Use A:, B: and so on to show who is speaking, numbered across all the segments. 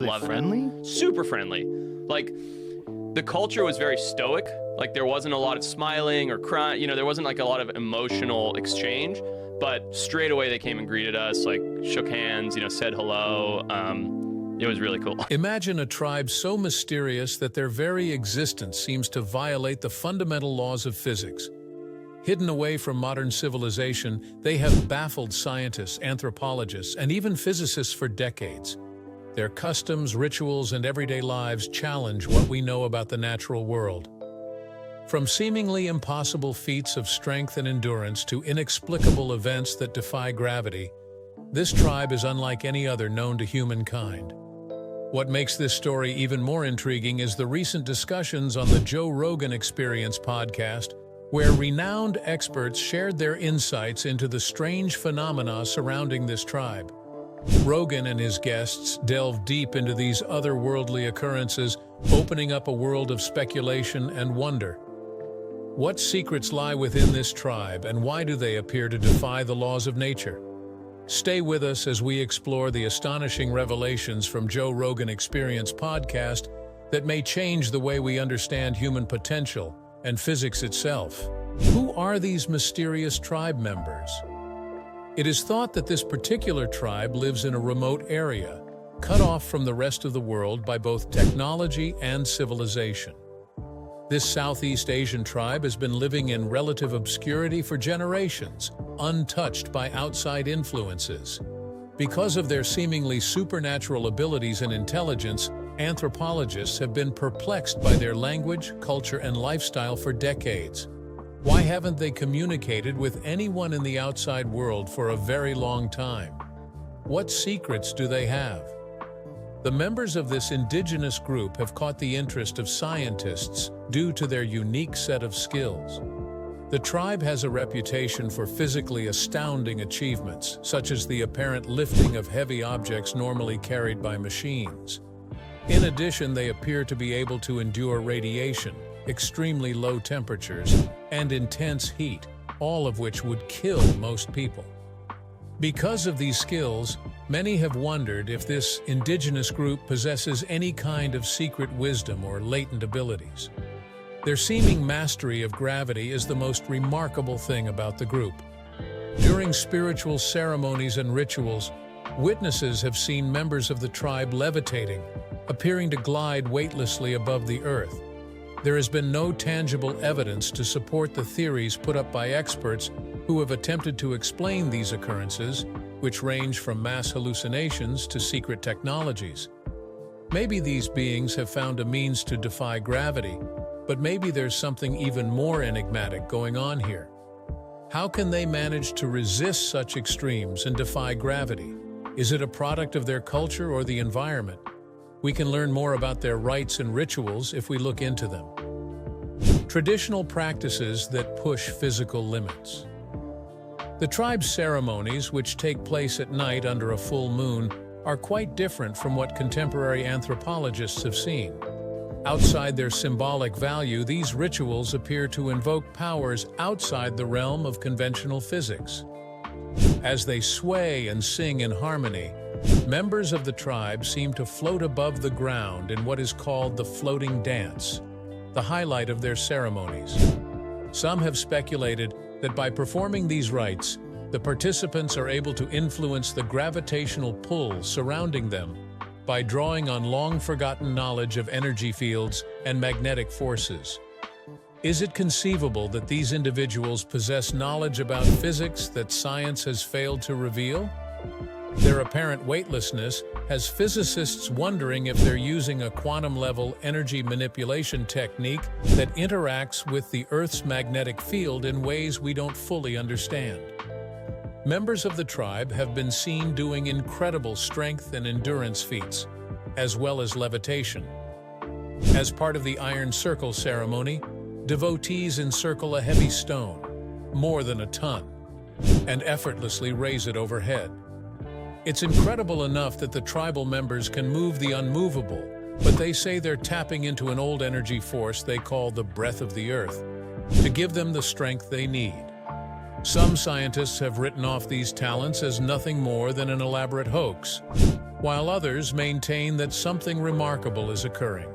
A: love
B: friendly?
A: it. Super friendly. Like, the culture was very stoic. Like, there wasn't a lot of smiling or crying. You know, there wasn't like a lot of emotional exchange. But straight away they came and greeted us, like shook hands, you know, said hello. It was really cool.
C: Imagine a tribe so mysterious that their very existence seems to violate the fundamental laws of physics. Hidden away from modern civilization, they have baffled scientists, anthropologists, and even physicists for decades. Their customs, rituals, and everyday lives challenge what we know about the natural world. From seemingly impossible feats of strength and endurance to inexplicable events that defy gravity, this tribe is unlike any other known to humankind. What makes this story even more intriguing is the recent discussions on the Joe Rogan Experience podcast, where renowned experts shared their insights into the strange phenomena surrounding this tribe. Rogan and his guests delved deep into these otherworldly occurrences, opening up a world of speculation and wonder. What secrets lie within this tribe, and why do they appear to defy the laws of nature? Stay with us as we explore the astonishing revelations from Joe Rogan Experience podcast that may change the way we understand human potential and physics itself. Who are these mysterious tribe members? It is thought that this particular tribe lives in a remote area, cut off from the rest of the world by both technology and civilization. This Southeast Asian tribe has been living in relative obscurity for generations, untouched by outside influences. Because of their seemingly supernatural abilities and intelligence, anthropologists have been perplexed by their language, culture, and lifestyle for decades. Why haven't they communicated with anyone in the outside world for a very long time? What secrets do they have? The members of this indigenous group have caught the interest of scientists due to their unique set of skills. The tribe has a reputation for physically astounding achievements, such as the apparent lifting of heavy objects normally carried by machines. In addition, they appear to be able to endure radiation, extremely low temperatures, and intense heat, all of which would kill most people. Because of these skills, many have wondered if this indigenous group possesses any kind of secret wisdom or latent abilities. Their seeming mastery of gravity is the most remarkable thing about the group. During spiritual ceremonies and rituals, witnesses have seen members of the tribe levitating, appearing to glide weightlessly above the earth. There has been no tangible evidence to support the theories put up by experts who have attempted to explain these occurrences, which range from mass hallucinations to secret technologies. Maybe these beings have found a means to defy gravity, but maybe there's something even more enigmatic going on here. How can they manage to resist such extremes and defy gravity? Is it a product of their culture or the environment? We can learn more about their rites and rituals if we look into them. Traditional practices that push physical limits. The tribe's ceremonies, which take place at night under a full moon, are quite different from what contemporary anthropologists have seen. Outside their symbolic value, these rituals appear to invoke powers outside the realm of conventional physics. As they sway and sing in harmony, members of the tribe seem to float above the ground in what is called the floating dance, the highlight of their ceremonies. Some have speculated that by performing these rites, the participants are able to influence the gravitational pull surrounding them by drawing on long-forgotten knowledge of energy fields and magnetic forces. Is it conceivable that these individuals possess knowledge about physics that science has failed to reveal? Their apparent weightlessness has physicists wondering if they're using a quantum-level energy manipulation technique that interacts with the Earth's magnetic field in ways we don't fully understand. Members of the tribe have been seen doing incredible strength and endurance feats, as well as levitation. As part of the Iron Circle ceremony, devotees encircle a heavy stone, more than a ton, and effortlessly raise it overhead. It's incredible enough that the tribal members can move the unmovable, but they say they're tapping into an old energy force they call the breath of the earth to give them the strength they need. Some scientists have written off these talents as nothing more than an elaborate hoax, while others maintain that something remarkable is occurring.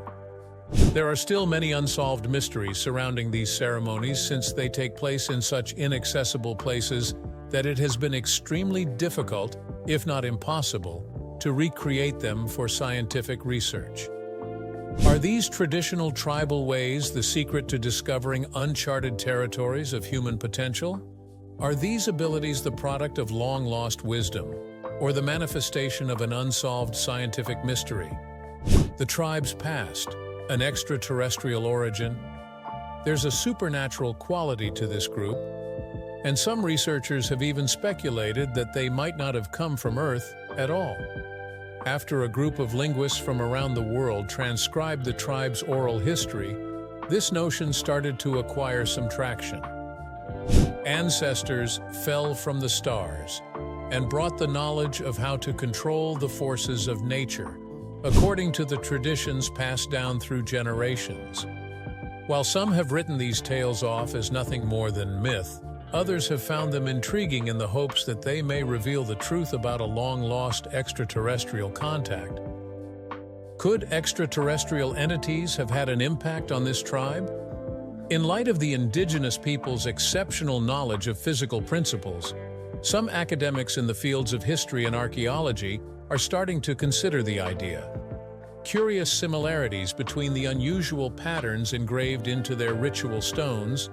C: There are still many unsolved mysteries surrounding these ceremonies since they take place in such inaccessible places that it has been extremely difficult, if not impossible, to recreate them for scientific research. Are these traditional tribal ways the secret to discovering uncharted territories of human potential? Are these abilities the product of long-lost wisdom, or the manifestation of an unsolved scientific mystery? The tribe's past, an extraterrestrial origin. There's a supernatural quality to this group, and some researchers have even speculated that they might not have come from Earth at all. After a group of linguists from around the world transcribed the tribe's oral history, this notion started to acquire some traction. Ancestors fell from the stars and brought the knowledge of how to control the forces of nature, according to the traditions passed down through generations. While some have written these tales off as nothing more than myth, others have found them intriguing in the hopes that they may reveal the truth about a long-lost extraterrestrial contact. Could extraterrestrial entities have had an impact on this tribe? In light of the indigenous people's exceptional knowledge of physical principles, some academics in the fields of history and archaeology are starting to consider the idea. Curious similarities between the unusual patterns engraved into their ritual stones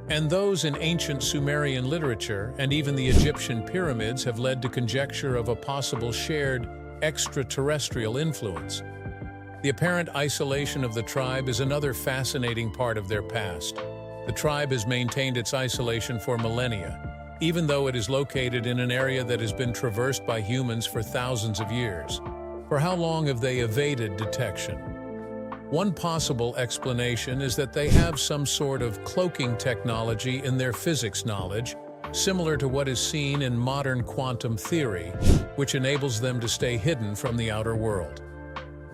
C: and those in ancient Sumerian literature and even the Egyptian pyramids have led to conjecture of a possible shared extraterrestrial influence. The apparent isolation of the tribe is another fascinating part of their past. The tribe has maintained its isolation for millennia, even though it is located in an area that has been traversed by humans for thousands of years. For how long have they evaded detection? One possible explanation is that they have some sort of cloaking technology in their physics knowledge, similar to what is seen in modern quantum theory, which enables them to stay hidden from the outer world.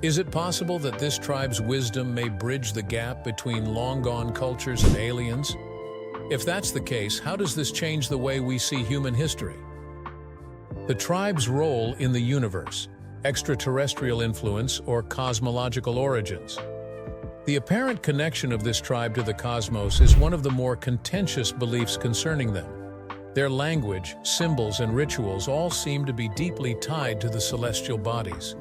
C: Is it possible that this tribe's wisdom may bridge the gap between long-gone cultures and aliens? If that's the case, how does this change the way we see human history? The tribe's role in the universe, extraterrestrial influence, or cosmological origins. The apparent connection of this tribe to the cosmos is one of the more contentious beliefs concerning them. Their language, symbols, and rituals all seem to be deeply tied to the celestial bodies.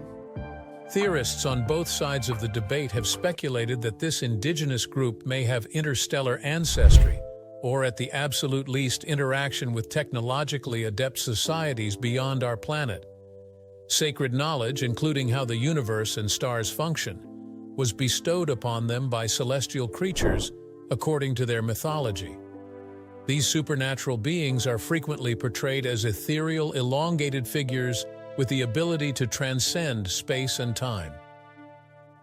C: Theorists on both sides of the debate have speculated that this indigenous group may have interstellar ancestry, or at the absolute least interaction with technologically adept societies beyond our planet. Sacred knowledge, including how the universe and stars function, was bestowed upon them by celestial creatures according to their mythology. These supernatural beings are frequently portrayed as ethereal, elongated figures with the ability to transcend space and time.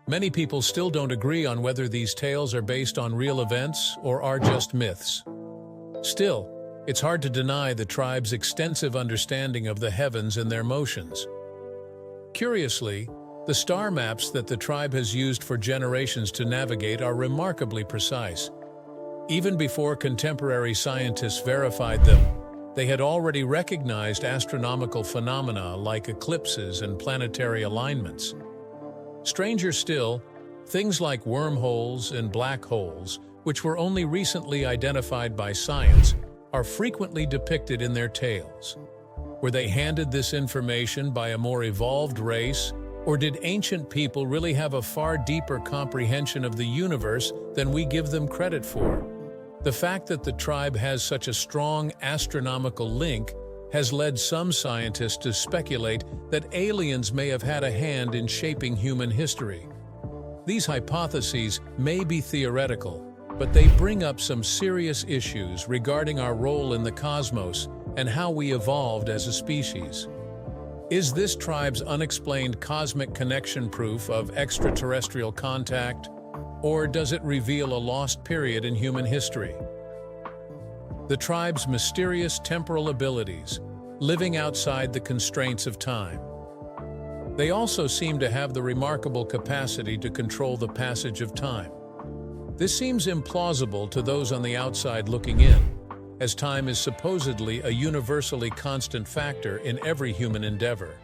C: Many people still don't agree on whether these tales are based on real events or are just myths. Still, it's hard to deny the tribe's extensive understanding of the heavens and their motions. Curiously, the star maps that the tribe has used for generations to navigate are remarkably precise. Even before contemporary scientists verified them, they had already recognized astronomical phenomena like eclipses and planetary alignments. Stranger still, things like wormholes and black holes, which were only recently identified by science, are frequently depicted in their tales. Were they handed this information by a more evolved race, or did ancient people really have a far deeper comprehension of the universe than we give them credit for? The fact that the tribe has such a strong astronomical link has led some scientists to speculate that aliens may have had a hand in shaping human history. These hypotheses may be theoretical, but they bring up some serious issues regarding our role in the cosmos and how we evolved as a species. Is this tribe's unexplained cosmic connection proof of extraterrestrial contact, or does it reveal a lost period in human history? The tribe's mysterious temporal abilities, living outside the constraints of time. They also seem to have the remarkable capacity to control the passage of time. This seems implausible to those on the outside looking in, as time is supposedly a universally constant factor in every human endeavor.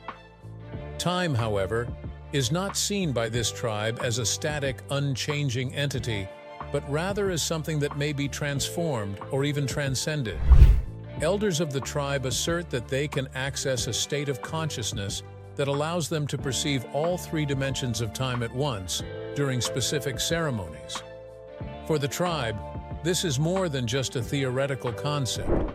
C: Time, however, is not seen by this tribe as a static, unchanging entity, but rather as something that may be transformed or even transcended. Elders of the tribe assert that they can access a state of consciousness that allows them to perceive all three dimensions of time at once during specific ceremonies. For the tribe, this is more than just a theoretical concept.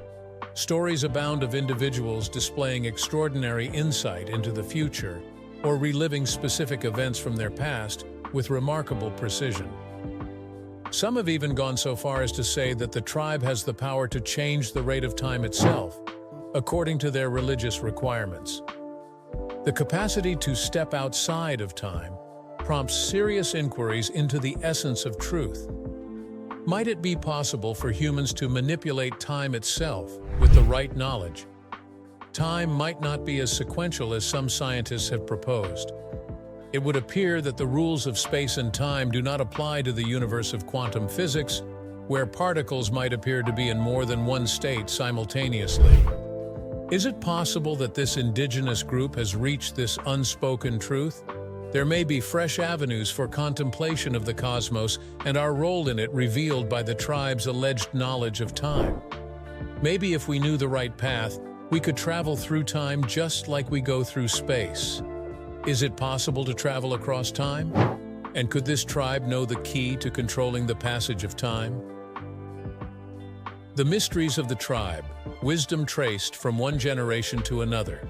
C: Stories abound of individuals displaying extraordinary insight into the future or reliving specific events from their past with remarkable precision. Some have even gone so far as to say that the tribe has the power to change the rate of time itself, according to their religious requirements. The capacity to step outside of time prompts serious inquiries into the essence of truth. Might it be possible for humans to manipulate time itself with the right knowledge? Time might not be as sequential as some scientists have proposed. It would appear that the rules of space and time do not apply to the universe of quantum physics, where particles might appear to be in more than one state simultaneously. Is it possible that this indigenous group has reached this unspoken truth? There may be fresh avenues for contemplation of the cosmos and our role in it revealed by the tribe's alleged knowledge of time. Maybe if we knew the right path, we could travel through time just like we go through space. Is it possible to travel across time? And could this tribe know the key to controlling the passage of time? The mysteries of the tribe, wisdom traced from one generation to another.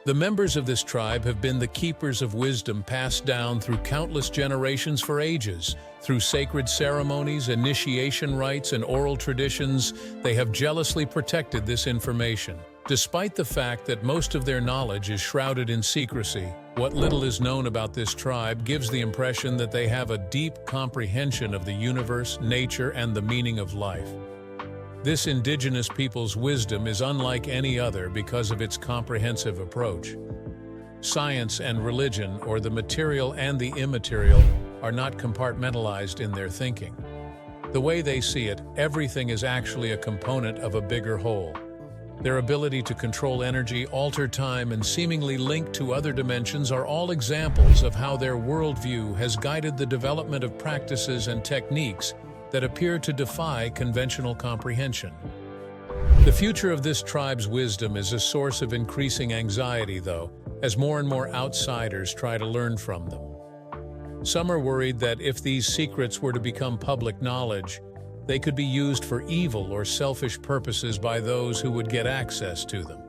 C: The members of this tribe have been the keepers of wisdom passed down through countless generations for ages. Through sacred ceremonies, initiation rites, and oral traditions, they have jealously protected this information. Despite the fact that most of their knowledge is shrouded in secrecy, what little is known about this tribe gives the impression that they have a deep comprehension of the universe, nature, and the meaning of life. This indigenous people's wisdom is unlike any other because of its comprehensive approach. Science and religion, or the material and the immaterial, are not compartmentalized in their thinking. The way they see it, everything is actually a component of a bigger whole. Their ability to control energy, alter time, and seemingly link to other dimensions are all examples of how their worldview has guided the development of practices and techniques that appear to defy conventional comprehension. The future of this tribe's wisdom is a source of increasing anxiety, though, as more and more outsiders try to learn from them. Some are worried that if these secrets were to become public knowledge, they could be used for evil or selfish purposes by those who would get access to them.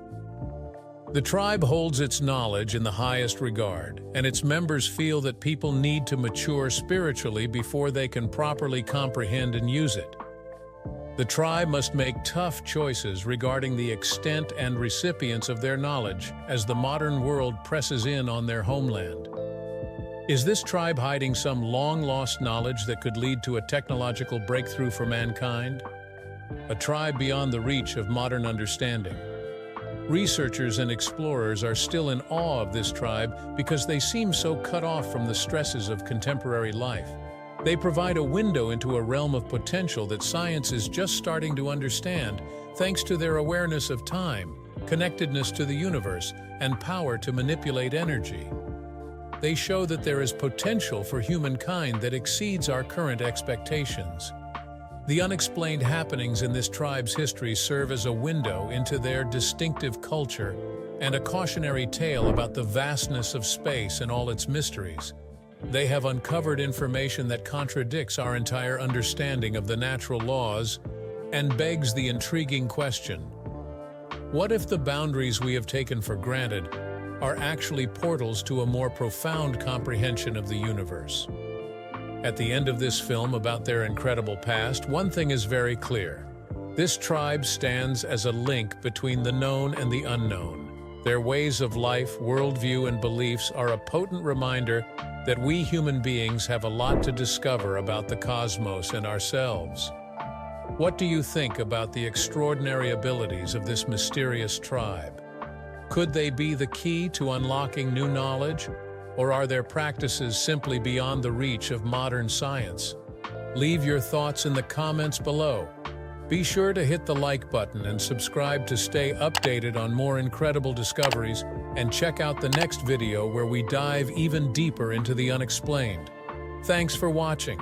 C: The tribe holds its knowledge in the highest regard, and its members feel that people need to mature spiritually before they can properly comprehend and use it. The tribe must make tough choices regarding the extent and recipients of their knowledge as the modern world presses in on their homeland. Is this tribe hiding some long-lost knowledge that could lead to a technological breakthrough for mankind? A tribe beyond the reach of modern understanding. Researchers and explorers are still in awe of this tribe because they seem so cut off from the stresses of contemporary life. They provide a window into a realm of potential that science is just starting to understand, thanks to their awareness of time, connectedness to the universe, and power to manipulate energy. They show that there is potential for humankind that exceeds our current expectations. The unexplained happenings in this tribe's history serve as a window into their distinctive culture and a cautionary tale about the vastness of space and all its mysteries. They have uncovered information that contradicts our entire understanding of the natural laws and begs the intriguing question: what if the boundaries we have taken for granted are actually portals to a more profound comprehension of the universe? At the end of this film about their incredible past, one thing is very clear. This tribe stands as a link between the known and the unknown. Their ways of life, worldview, and beliefs are a potent reminder that we human beings have a lot to discover about the cosmos and ourselves. What do you think about the extraordinary abilities of this mysterious tribe? Could they be the key to unlocking new knowledge? Or are their practices simply beyond the reach of modern science? Leave your thoughts in the comments below. Be sure to hit the like button and subscribe to stay updated on more incredible discoveries, and check out the next video where we dive even deeper into the unexplained. Thanks for watching.